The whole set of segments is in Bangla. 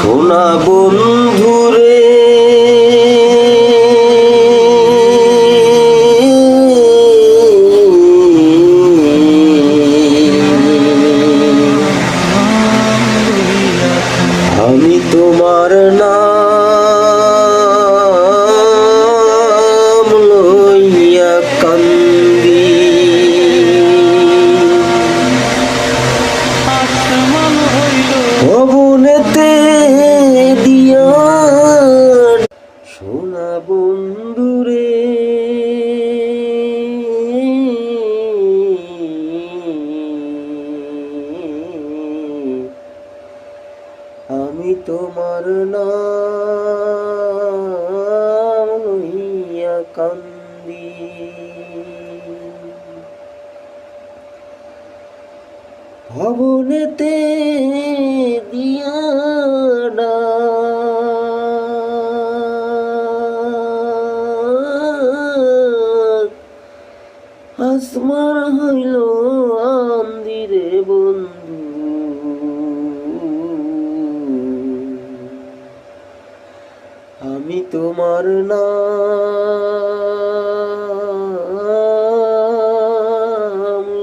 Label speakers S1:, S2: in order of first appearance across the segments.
S1: সোনা বন্ধুরে আমি তোমার নাম লইয়া কান্দি, ভবনেতে দিয়া সোনা বন্ধুরে আমি তোমার নাম লইয়া কান্দি। ভবনেতে দিয়া আসমান হইল আন্দিরে বন্ধু, আমি তোমার নাম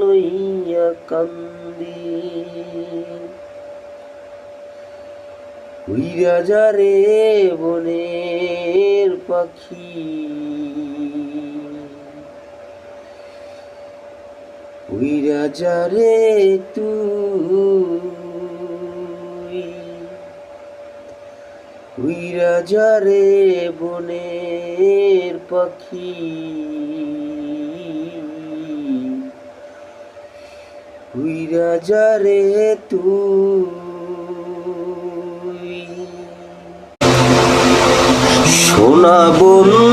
S1: লইয়া কান্দি। উইরা যারে বনের পাখি, উইরা যারে তুই, উইরা যারে বনের পাখি, উইরা যারে তুই। সোনা বন্ধু